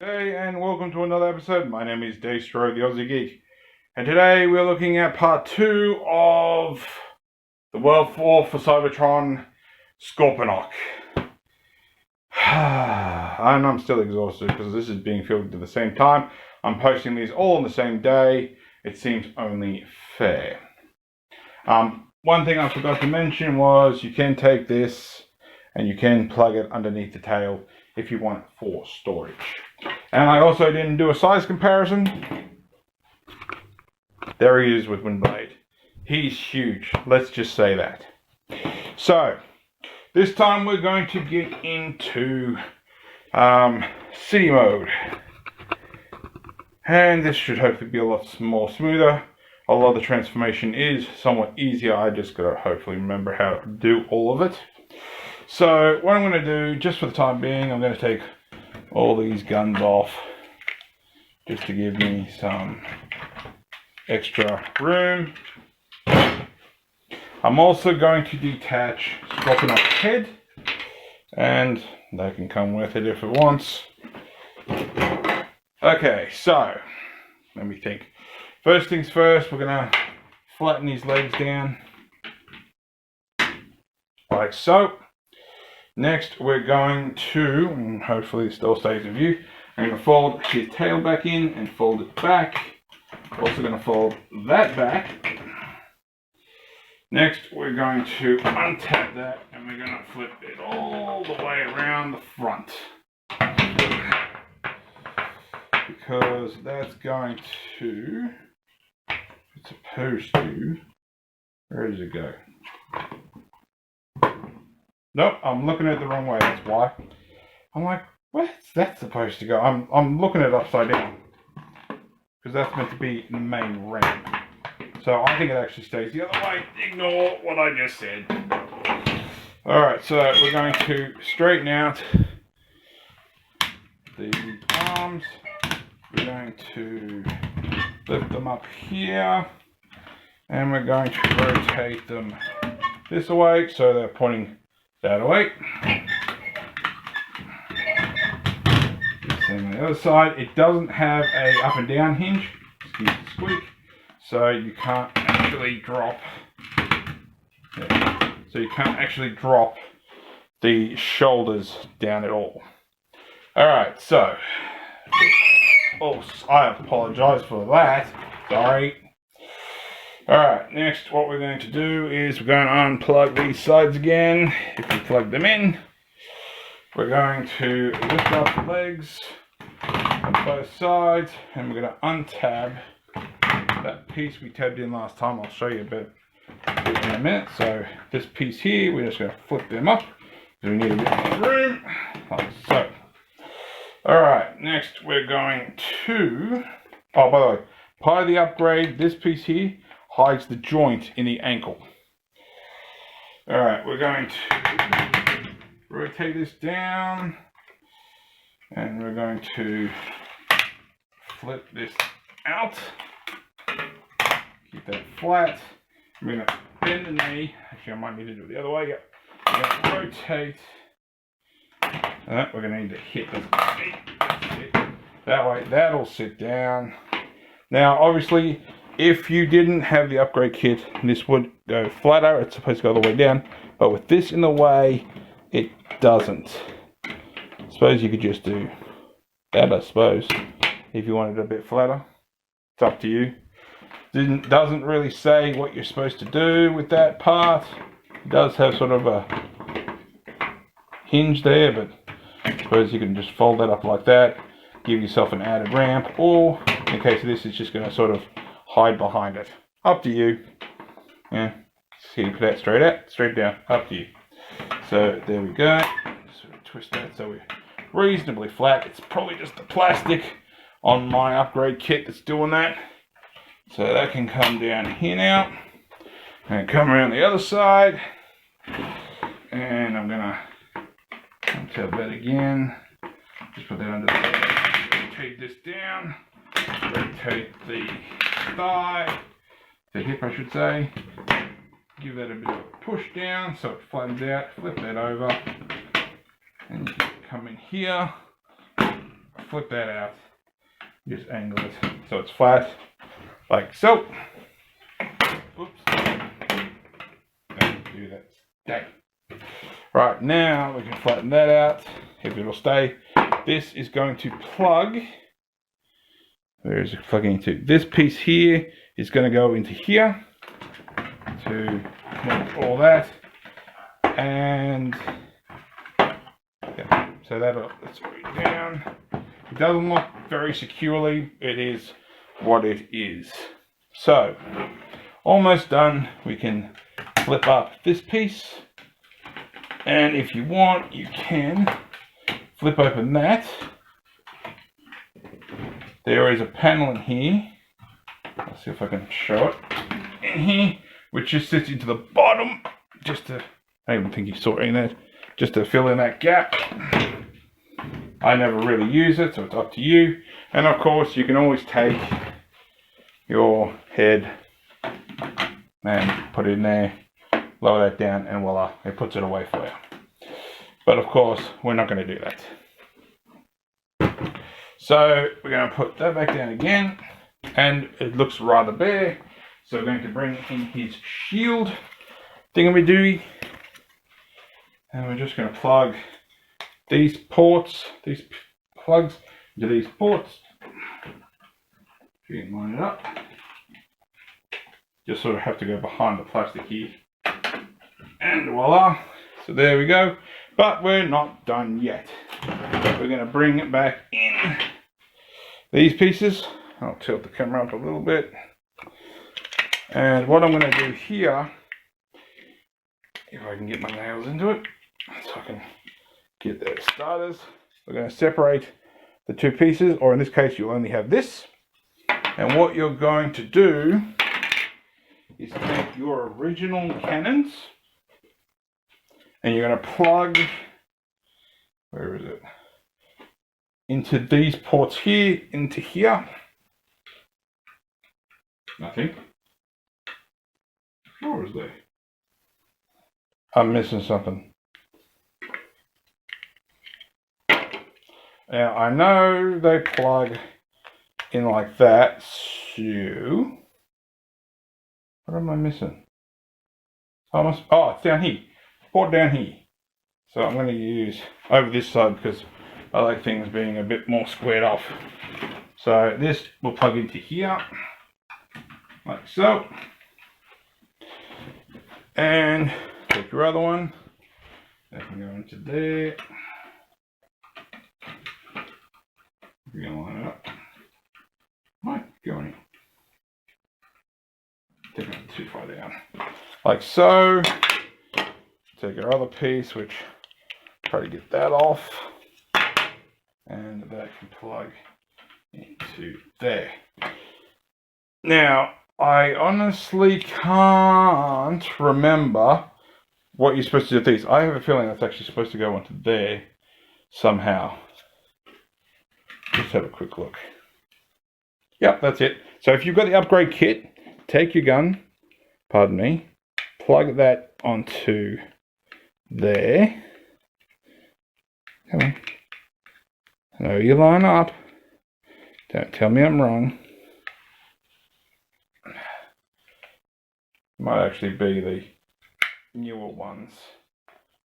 Hey, and welcome to another episode. My name is Daethstro, the Aussie Geek, and today we're looking at part 2 of the World War for Cybertron Scorponok. And I'm still exhausted because this is being filmed at the same time. I'm posting these all on the same day. It seems only fair. One thing I forgot to mention was you can take this and you can plug it underneath the tail if you want it for storage. And I also didn't do a size comparison. There he is with Windblade. He's huge, let's just say that. So, this time we're going to get into city mode. And this should hopefully be a lot more smoother. A lot of the transformation is somewhat easier. I just gotta hopefully remember how to do all of it. So what I'm going to do, just for the time being, I'm going to take all these guns off just to give me some extra room. I'm also going to detach Scorponok's head, and they can come with it if it wants. Okay, so let me think. First things first, we're going to flatten his legs down like so. Next, we're going to, and hopefully it still stays with you, I'm going to fold his tail back in and fold it back. Also going to fold that back. Next, we're going to untap that and we're going to flip it all the way around the front. Because that's going to, it's supposed to, where does it go? Nope, I'm looking at it the wrong way, that's why. I'm like, where's that supposed to go? I'm looking at it upside down. Because that's meant to be the main ramp. So I think it actually stays the other way. Ignore what I just said. Alright, so we're going to straighten out the arms. We're going to lift them up here. And we're going to rotate them this way so they're pointing that away. Same on the other side. It doesn't have a up and down hinge. Excuse the squeak. So you can't actually drop. Yeah. So you can't actually drop the shoulders down at all. Alright, so. Oh, I apologize for that. Sorry. Alright, next what we're going to do is we're going to unplug these sides again. If we plug them in, we're going to lift up the legs on both sides and we're going to untab that piece we tabbed in last time. I'll show you a bit in a minute. So this piece here, we're just going to flip them up because we need a bit more room, like so. Alright, next we're going to, oh by the way, part of the upgrade, this piece here hides the joint in the ankle. Alright, we're going to rotate this down and we're going to flip this out. Keep that flat. We're going to bend the knee. Actually, I might need to do it the other way. Yep. We're going to rotate. We're going to need to hit this. That way, that'll sit down. Now, obviously, if you didn't have the upgrade kit, this would go flatter. It's supposed to go all the way down. But with this in the way, it doesn't. I suppose you could just do that, I suppose. If you wanted it a bit flatter. It's up to you. Doesn't really say what you're supposed to do with that part. It does have sort of a hinge there, but I suppose you can just fold that up like that. Give yourself an added ramp. Or, in case of this, it's just going to sort of hide behind it. Up to you. Yeah. See, you put that straight down. Up to you. So there we go. Sort of twist that so we're reasonably flat. It's probably just the plastic on my upgrade kit that's doing that. So that can come down here now. And come around the other side. And I'm gonna untap that again. Just put that under there. Rotate this down. Rotate the thigh, the hip I should say, give that a bit of a push down so it flattens out, flip that over, and you can come in here, flip that out. Just angle it so it's flat, like so. Oops. Don't do that. Dang. Right, now we can flatten that out if it'll stay. This is going to plug. Where is it plugging into? This piece here is going to go into here to connect all that. And yeah, so let's put it down. It doesn't look very securely. It is what it is. So, almost done. We can flip up this piece. And if you want, you can flip open that. There is a panel in here. Let's see if I can show it. In here, which just sits into the bottom. Just to, I don't even think you saw any of that. Just to fill in that gap. I never really use it, so it's up to you. And of course, you can always take your head and put it in there, lower that down, and voila, it puts it away for you. But of course, we're not going to do that. So we're going to put that back down again, and it looks rather bare. So we're going to bring in his shield thingamajiggy, and we're just going to plug these ports, these plugs into these ports. If you can line it up. Just sort of have to go behind the plastic here. And voila. So there we go. But we're not done yet. We're going to bring it back in these pieces. I'll tilt the camera up a little bit. And what I'm going to do here, if I can get my nails into it, so I can get the starters. We're going to separate the two pieces, or in this case you'll only have this. And what you're going to do is take your original cannons and you're going to plug, where is it, into these ports here, into here, I think. Or is there? I'm missing something. Now, I know they plug in like that, so what am I missing? Oh, it's down here. Port down here. So I'm going to use over this side because I like things being a bit more squared off. So this will plug into here, like so. And take your other one. That can go into there. We're going to line it up. Might go in. Take it too far down. Like so. Take our other piece, which try to get that off. And that can plug into there. Now, I honestly can't remember what you're supposed to do with these. I have a feeling that's actually supposed to go onto there somehow. Let's have a quick look. Yep, that's it. So if you've got the upgrade kit, take your gun, pardon me, plug that onto there. Come on. I know you line up. Don't tell me I'm wrong. Might actually be the newer ones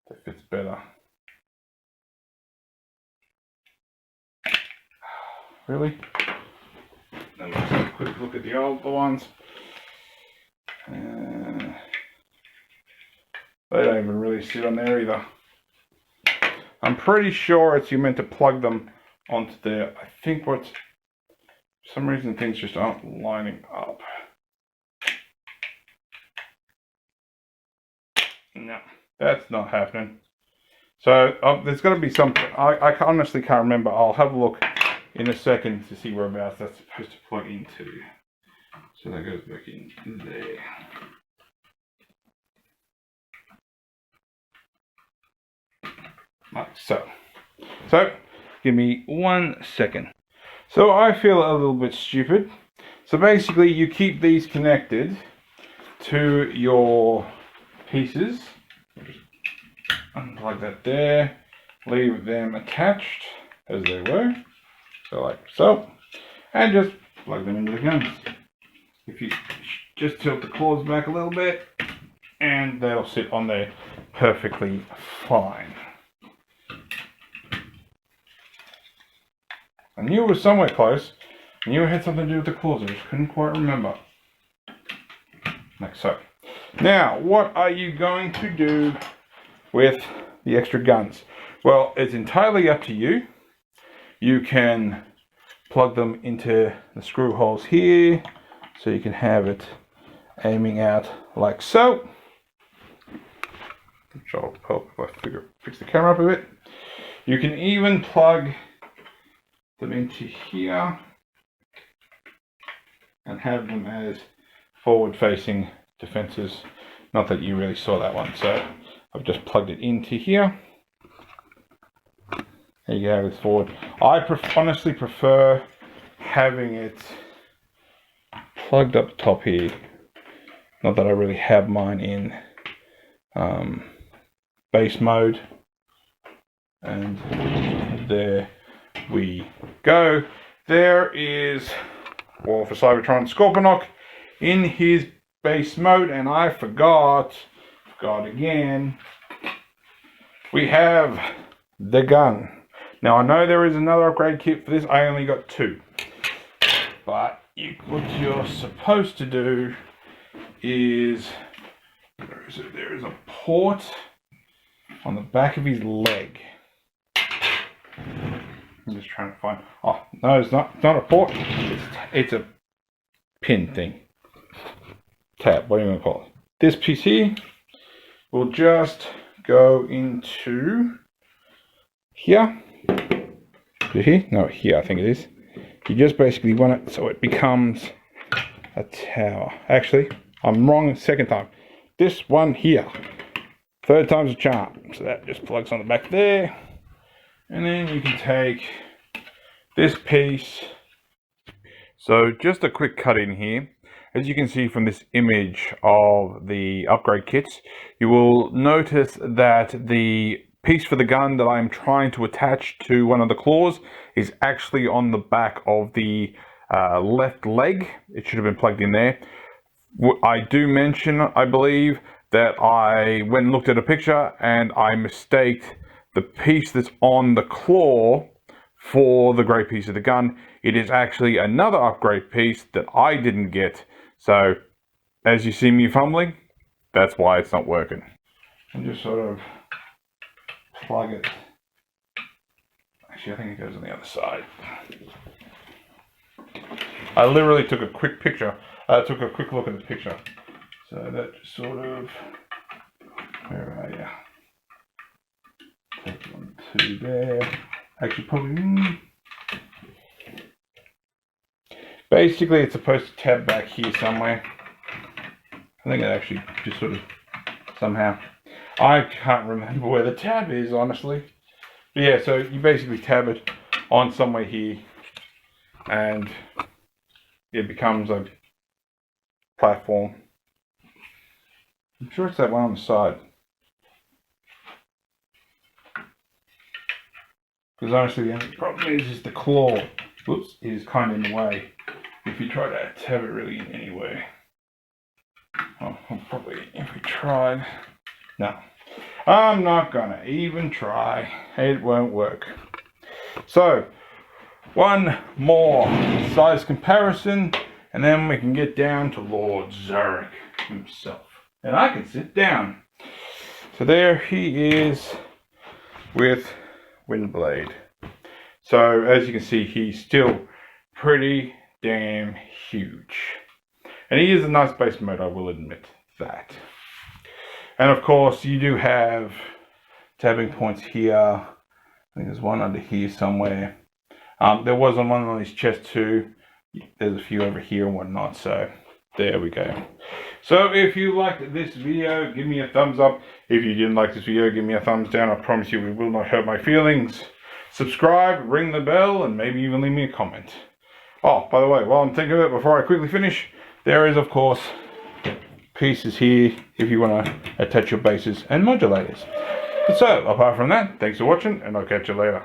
that fits better. Really? Let me just have a quick look at the older ones. They don't even really sit on there either. I'm pretty sure you're meant to plug them onto there. I think for some reason things just aren't lining up. No, that's not happening. So there's got to be something. I honestly can't remember. I'll have a look in a second to see whereabouts that's supposed to plug into. So that goes back in there. Like so. So, give me 1 second. So I feel a little bit stupid. So basically you keep these connected to your pieces. Just unplug that there. Leave them attached as they were. So like so. And just plug them into the guns. If you just tilt the claws back a little bit, and they'll sit on there perfectly fine. I knew it was somewhere close. I knew it had something to do with the claws. I just couldn't quite remember. Like so. Now, what are you going to do with the extra guns? Well, it's entirely up to you. You can plug them into the screw holes here, so you can have it aiming out like so. Which I'll help if I fix the camera up a bit. You can even plug them into here and have them as forward-facing defenses. Not that you really saw that one, so I've just plugged it into here. There you go, it's forward. I honestly prefer having it plugged up top here. Not that I really have mine in base mode. And there we go. There is, well, for Cybertron Scorponok in his base mode, and I forgot again, we have the gun. Now I know there is another upgrade kit for this. I only got 2, but what you're supposed to do is, there is a port on the back of his leg. I'm just trying to find, oh no, it's not a port, it's a pin thing, tab, what do you want to call it. This piece here will just go into here. Here? No, here I think it is. You just basically want it so it becomes a tower. Actually, I'm wrong the second time. This one here. Third time's a charm. So that just plugs on the back there. And then you can take this piece. So just a quick cut in here. As you can see from this image of the upgrade kits, you will notice that the piece for the gun that I'm trying to attach to one of the claws is actually on the back of the left leg. It should have been plugged in there. I do mention, I believe, that I went and looked at a picture and I mistaked the piece that's on the claw for the grey piece of the gun. It is actually another upgrade piece that I didn't get. So as you see me fumbling, that's why it's not working. And just sort of plug it. Actually, I think it goes on the other side. I literally took a quick picture. I took a quick look at the picture. So that just sort of, where are you? Take one, 2 there. Actually, probably. Basically, it's supposed to tab back here somewhere. I think it actually just sort of somehow. I can't remember where the tab is, honestly. But yeah, so you basically tab it on somewhere here, and it becomes a platform. I'm sure it's that one on the side. Because honestly, the only problem is the claw, whoops, is kind of in the way. If you try to tab it really in any way. Well, probably, if we tried. No, I'm not gonna even try. It won't work. So, one more size comparison, and then we can get down to Lord Zarek himself. And I can sit down. So there he is with Windblade. So as you can see, he's still pretty damn huge. And he is a nice base mode, I will admit that. And of course, you do have tabbing points here. I think there's one under here somewhere. There was one on his chest too. There's a few over here and whatnot, so there we go. So if you liked this video, give me a thumbs up. If you didn't like this video, give me a thumbs down. I promise you it will not hurt my feelings. Subscribe, ring the bell, and maybe even leave me a comment. Oh, by the way, while I'm thinking of it, before I quickly finish, there is, of course, pieces here if you want to attach your bases and modulators. So, apart from that, thanks for watching, and I'll catch you later.